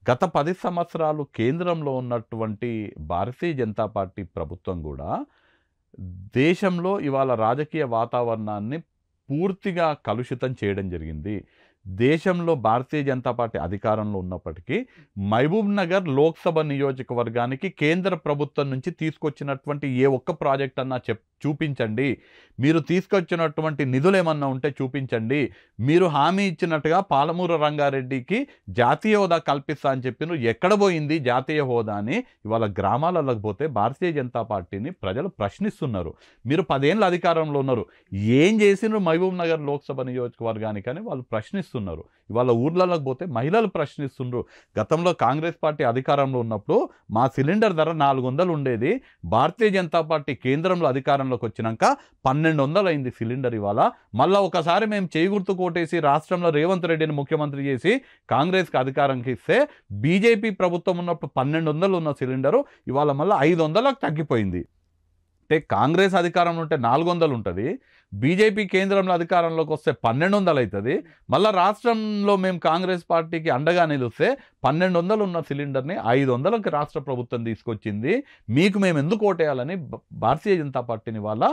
గత 10 సంవత్సరాలు కేంద్రంలో ఉన్నటువంటి భారతీయ జనతా పార్టీ ప్రభుత్వం కూడా దేశంలో ఇవాళ రాజకీయ వాతావరణాన్ని పూర్తిగా కలుషితం చేయడం జరిగింది. దేశంలో భారతీయ జనతా పార్టీ అధికారంలో ఉన్నప్పటికీ మహబూబ్ నగర్ లోక్సభ నియోజకవర్గానికి కేంద్ర ప్రభుత్వం నుంచి తీసుకొచ్చినటువంటి ఏ ఒక్క ప్రాజెక్ట్ అన్నా చూపించండి. మీరు తీసుకొచ్చినటువంటి నిధులు ఏమన్నా ఉంటే చూపించండి. మీరు హామీ ఇచ్చినట్టుగా పాలమూరు రంగారెడ్డికి జాతీయ హోదా కల్పిస్తా అని చెప్పిన ఎక్కడ పోయింది జాతీయ హోదా అని ఇవాళ గ్రామాలకు పోతే భారతీయ జనతా పార్టీని ప్రజలు ప్రశ్నిస్తున్నారు. మీరు 10 ఏళ్ళ అధికారంలో ఉన్నారు, ఏం చేసినారు మహబూబ్ నగర్ లోక్సభ నియోజకవర్గానికి అని వాళ్ళు ప్రశ్నిస్తున్నారు. ఇవాళ ఊర్లలోకి పోతే మహిళలు ప్రశ్నిస్తున్నారు. గతంలో కాంగ్రెస్ పార్టీ అధికారంలో ఉన్నప్పుడు మా సిలిండర్ ధర 400 ఉండేది. భారతీయ జనతా పార్టీ కేంద్రంలో అధికారంలోకి వచ్చినాక 1200 అయింది సిలిండర్. ఇవాళ మళ్ళీ ఒకసారి మేము చేగుర్తు కోటేసి రాష్ట్రంలో రేవంత్ రెడ్డిని ముఖ్యమంత్రి చేసి కాంగ్రెస్కి అధికారంకి ఇస్తే బీజేపీ ప్రభుత్వం ఉన్నప్పుడు 1200 ఉన్న సిలిండరు ఇవాళ మళ్ళీ 500లకు తగ్గిపోయింది. అంటే కాంగ్రెస్ అధికారంలో ఉంటే 400 ఉంటుంది, బీజేపీ కేంద్రంలో అధికారంలోకి వస్తే 1200 అవుతుంది. మళ్ళీ రాష్ట్రంలో మేము కాంగ్రెస్ పార్టీకి అండగా నిలిస్తే 1200 ఉన్న సిలిండర్ని 500కి రాష్ట్ర ప్రభుత్వం తీసుకొచ్చింది. మీకు మేము ఎందుకు ఓటేయాలని భారతీయ జనతా పార్టీని వాళ్ళ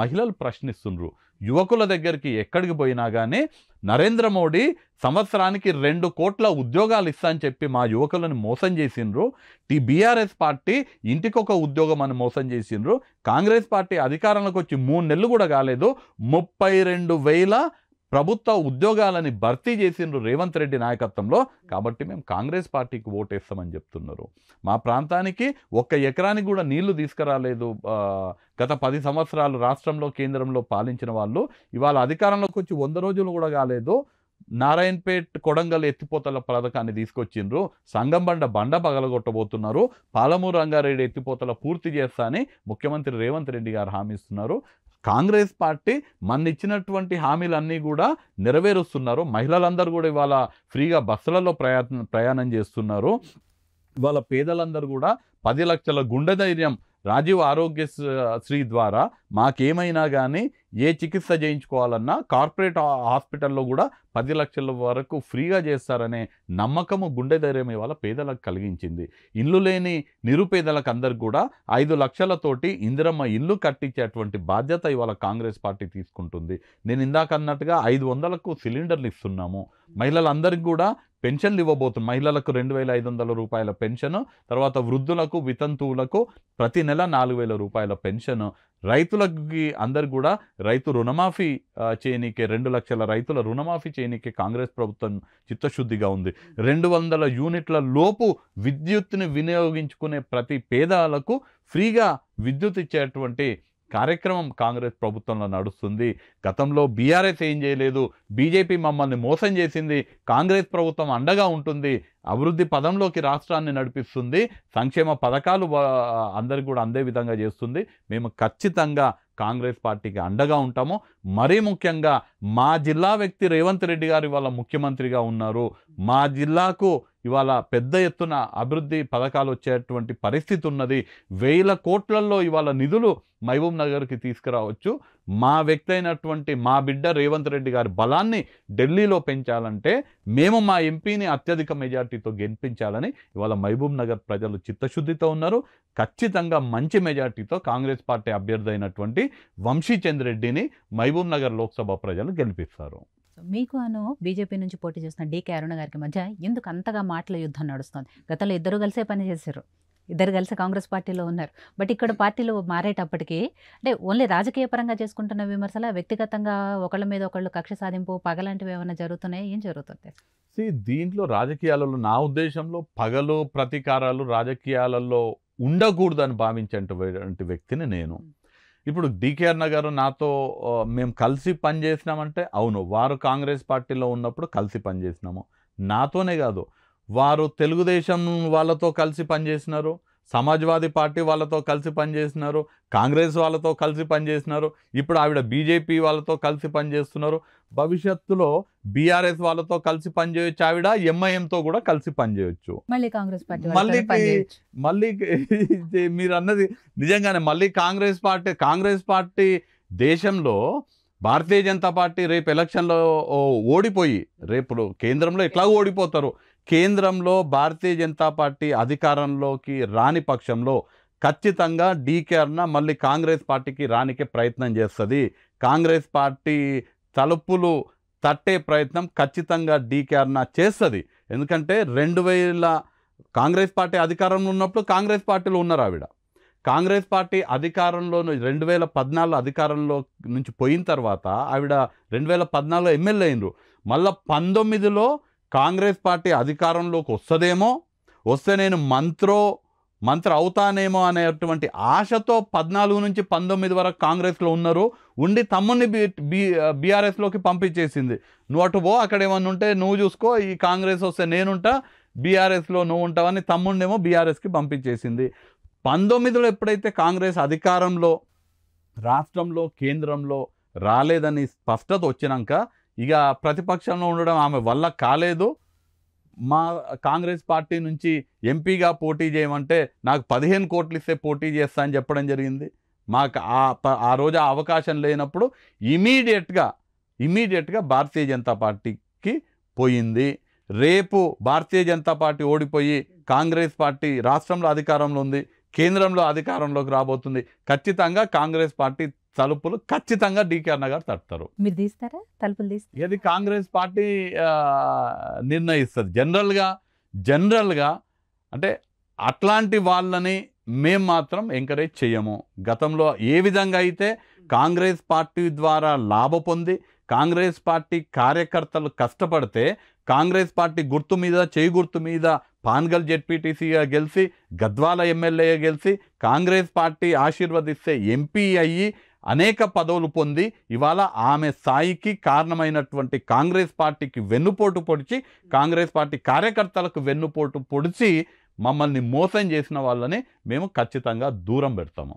మహిళలు ప్రశ్నిస్తుండ్రు. యువకుల దగ్గరికి ఎక్కడికి పోయినా కానీ నరేంద్ర మోడీ సంవత్సరానికి 2 కోట్ల ఉద్యోగాలు ఇస్తా అని చెప్పి మా యువకులను మోసం చేసిండ్రు. బీఆర్ఎస్ పార్టీ ఇంటికొక ఉద్యోగం అని మోసం చేసిండ్రు. కాంగ్రెస్ పార్టీ అధికారంలోకి వచ్చి 3 నెలలు కూడా కాలేదు, 32,000 ప్రభుత్వ ఉద్యోగాలని భర్తీ చేసిండ్రు రేవంత్ రెడ్డి నాయకత్వంలో. కాబట్టి మేము కాంగ్రెస్ పార్టీకి ఓటేస్తామని చెప్తున్నారు. మా ప్రాంతానికి 1 ఎకరానికి కూడా నీళ్లు తీసుకురాలేదు. గత 10 సంవత్సరాలు రాష్ట్రంలో కేంద్రంలో పాలించిన వాళ్ళు ఇవాళ అధికారంలోకి వచ్చి 100 రోజులు కూడా కాలేదు. నారాయణపేట్ కొడంగల్ ఎత్తిపోతల పథకాన్ని తీసుకొచ్చిండ్రు. సంగంబండ బండ పగలగొట్టబోతున్నారు. పాలమూరు రంగారెడ్డి ఎత్తిపోతల పూర్తి చేస్తా అని ముఖ్యమంత్రి రేవంత్ రెడ్డి గారు హామీ ఇస్తున్నారు. కాంగ్రెస్ పార్టీ మన్నిచ్చినటువంటి హామీలన్నీ కూడా నెరవేరుస్తున్నారు. మహిళలందరూ కూడా ఇవాళ ఫ్రీగా బస్సులలో ప్రయాణం చేస్తున్నారు. ఇవాళ పేదలందరూ కూడా 10 లక్షల గుండె ధైర్యం రాజీవ్ ఆరోగ్యశ్రీ ద్వారా మాకేమైనా కానీ ఏ చికిత్స చేయించుకోవాలన్నా కార్పొరేట్ హాస్పిటల్లో కూడా 10 లక్షల వరకు ఫ్రీగా చేస్తారనే నమ్మకము గుండె ధైర్యం ఇవాళ పేదలకు కలిగించింది. ఇల్లు లేని నిరుపేదలకు అందరికి కూడా 5 లక్షలతోటి ఇందిరమ్మ ఇల్లు కట్టించేటువంటి బాధ్యత ఇవాళ కాంగ్రెస్ పార్టీ తీసుకుంటుంది. నేను ఇందాక అన్నట్టుగా 500కు సిలిండర్లు ఇస్తున్నాము. మహిళలందరికీ కూడా పెన్షన్లు ఇవ్వబోతున్నాం. మహిళలకు 2,500 రూపాయల పెన్షన్, తర్వాత వృద్ధులకు వితంతువులకు ప్రతి నెల 4,000 రూపాయల పెన్షన్. రైతులకి అందరికి కూడా రైతు రుణమాఫీ చేయనీకే 2 లక్షల రైతుల రుణమాఫీ చేయనీకే కాంగ్రెస్ ప్రభుత్వం చిత్తశుద్ధిగా ఉంది. 200 యూనిట్ల లోపు విద్యుత్తుని వినియోగించుకునే ప్రతి పేదలకు ఫ్రీగా విద్యుత్ ఇచ్చేటువంటి కార్యక్రమం కాంగ్రెస్ ప్రభుత్వంలో నడుస్తుంది. గతంలో బీఆర్ఎస్ ఏం చేయలేదు, బీజేపీ మమ్మల్ని మోసం చేసింది, కాంగ్రెస్ ప్రభుత్వం అండగా ఉంటుంది, అభివృద్ధి పదంలోకి రాష్ట్రాన్ని నడిపిస్తుంది, సంక్షేమ పథకాలు అందరికి కూడా అందే విధంగా చేస్తుంది. మేము ఖచ్చితంగా కాంగ్రెస్ పార్టీకి అండగా ఉంటాము. మరీ ముఖ్యంగా మా జిల్లా వ్యక్తి రేవంత్ రెడ్డి గారు ఇవాళ ముఖ్యమంత్రిగా ఉన్నారు. మా జిల్లాకు ఇవాళ పెద్ద ఎత్తున అభివృద్ధి పథకాలు వచ్చేటువంటి పరిస్థితి ఉన్నది. 1000 కోట్లలో ఇవాళ నిధులు మహబూబ్ నగర్కి తీసుకురావచ్చు. మా వ్యక్తి అయినటువంటి మా బిడ్డ రేవంత్ రెడ్డి గారి బలాన్ని ఢిల్లీలో పెంచాలంటే మేము మా ఎంపీని అత్యధిక మెజార్టీతో గెలిపించాలని ఇవాళ మహబూబ్ నగర్ ప్రజలు చిత్తశుద్ధితో ఉన్నారు. ఖచ్చితంగా మంచి మెజార్టీతో కాంగ్రెస్ పార్టీ అభ్యర్థి అయినటువంటి వంశీచంద్ రెడ్డిని మహబూబ్ నగర్ లోక్సభ ప్రజలు గెలిపిస్తారు. మీకు అను బీజేపీ నుంచి పోటీ చేస్తున్న డీకే అరుణ గారికి మధ్య ఎందుకు అంతగా మాటల యుద్ధం నడుస్తుంది? గతంలో ఇద్దరు కలిసే పనిచేశారు, ఇద్దరు కలిసి కాంగ్రెస్ పార్టీలో ఉన్నారు. బట్ ఇక్కడ పార్టీలు మారేటప్పటికీ అంటే ఓన్లీ రాజకీయ పరంగా చేసుకుంటున్న విమర్శల, వ్యక్తిగతంగా ఒకళ్ళ మీద ఒకళ్ళు కక్ష సాధింపు, పగలాంటివి ఏమైనా జరుగుతున్నాయి? ఏం జరుగుతుంది? దీంట్లో రాజకీయాలలో నా ఉద్దేశంలో పగలు ప్రతీకారాలు రాజకీయాలలో ఉండకూడదని భావించేటువంటి వ్యక్తిని నేను. ఇప్పుడు డీకే అరుణ గారు నాతో మేము కలిసి పనిచేసినామంటే అవును, వారు కాంగ్రెస్ పార్టీలో ఉన్నప్పుడు కలిసి పనిచేసినాము. నాతోనే కాదు, వారు తెలుగుదేశం వాళ్ళతో కలిసి పనిచేసినారు, సమాజ్వాదీ పార్టీ వాళ్ళతో కలిసి పనిచేసినారు, కాంగ్రెస్ వాళ్ళతో కలిసి పనిచేసినారు, ఇప్పుడు ఆవిడ బీజేపీ వాళ్ళతో కలిసి పనిచేస్తున్నారు. భవిష్యత్తులో బీఆర్ఎస్ వాళ్ళతో కలిసి పనిచేయొచ్చు, ఆవిడ ఎంఐఎంతో కూడా కలిసి పనిచేయొచ్చు. మళ్ళీ కాంగ్రెస్ పార్టీ మళ్ళీ మీరు అన్నది నిజంగానే మళ్ళీ కాంగ్రెస్ పార్టీ దేశంలో భారతీయ జనతా పార్టీ రేపు ఎలక్షన్లో ఓడిపోయి, రేపు కేంద్రంలో ఎట్లాగో ఓడిపోతారు, కేంద్రంలో భారతీయ జనతా పార్టీ అధికారంలోకి రాని పక్షంలో ఖచ్చితంగా డీకే అరుణ మళ్ళీ కాంగ్రెస్ పార్టీకి రానికే ప్రయత్నం చేస్తుంది. కాంగ్రెస్ పార్టీ తలుపులు తట్టే ప్రయత్నం ఖచ్చితంగా డీకే అరుణ చేస్తుంది. ఎందుకంటే 2000 కాంగ్రెస్ పార్టీ అధికారంలో ఉన్నప్పుడు కాంగ్రెస్ పార్టీలో ఉన్నారు ఆవిడ. కాంగ్రెస్ పార్టీ అధికారంలో 2014 అధికారంలో నుంచి పోయిన తర్వాత ఆవిడ 2014 ఎమ్మెల్యే అయినరు. మళ్ళీ 19లో కాంగ్రెస్ పార్టీ అధికారంలోకి వస్తుందేమో, వస్తే నేను మంత్రి అవుతానేమో అనేటువంటి ఆశతో 14 నుంచి 19 వరకు కాంగ్రెస్లో ఉన్నారు. ఉండి తమ్ముడిని బీఆర్ఎస్లోకి పంపించేసింది. నువ్వు అటు పో, అక్కడ ఏమన్నా ఉంటే నువ్వు చూసుకో, ఈ కాంగ్రెస్ వస్తే నేనుంటా, బీఆర్ఎస్లో నువ్వు ఉంటావని తమ్ముడినేమో బీఆర్ఎస్కి పంపించేసింది. 19లో ఎప్పుడైతే కాంగ్రెస్ అధికారంలో రాష్ట్రంలో కేంద్రంలో రాలేదని స్పష్టత వచ్చినాక ఇక ప్రతిపక్షంలో ఉండడం ఆమె వల్ల కాలేదు. మా కాంగ్రెస్ పార్టీ నుంచి ఎంపీగా పోటీ చేయమంటే నాకు 15 కోట్లు ఇస్తే పోటీ చేస్తా అని చెప్పడం జరిగింది. మాకు ఆ రోజు ఆ అవకాశం లేనప్పుడు ఇమీడియట్గా భారతీయ జనతా పార్టీకి పోయింది. రేపు భారతీయ జనతా పార్టీ ఓడిపోయి కాంగ్రెస్ పార్టీ రాష్ట్రంలో అధికారంలో ఉంది, కేంద్రంలో అధికారంలోకి రాబోతుంది. ఖచ్చితంగా కాంగ్రెస్ పార్టీ తలుపులు ఖచ్చితంగా డీకే అరుణ గారు తట్టుతారు. మీరు తీస్తారా తలుపులు? తీస్తారు. ఇది కాంగ్రెస్ పార్టీ నిర్ణయిస్తుంది. జనరల్గా అంటే అట్లాంటి వాళ్ళని మేము మాత్రం ఎంకరేజ్ చేయము. గతంలో ఏ విధంగా అయితే కాంగ్రెస్ పార్టీ ద్వారా లాభ పొంది కాంగ్రెస్ పార్టీ కార్యకర్తలు కష్టపడితే కాంగ్రెస్ పార్టీ గుర్తు మీద చేయి గుర్తు మీద పాన్గల్ జెడ్పీటీసీగా గెలిచి గద్వాల ఎమ్మెల్యేగా గెలిచి కాంగ్రెస్ పార్టీ ఆశీర్వదిస్తే ఎంపీ అయ్యి అనేక పదవులు పొంది ఇవాళ ఆమె స్థాయికి కారణమైనటువంటి కాంగ్రెస్ పార్టీకి వెన్నుపోటు పొడిచి కాంగ్రెస్ పార్టీ కార్యకర్తలకు వెన్నుపోటు పొడిచి మమ్మల్ని మోసం చేసిన వాళ్ళని మేము ఖచ్చితంగా దూరం పెడతాము.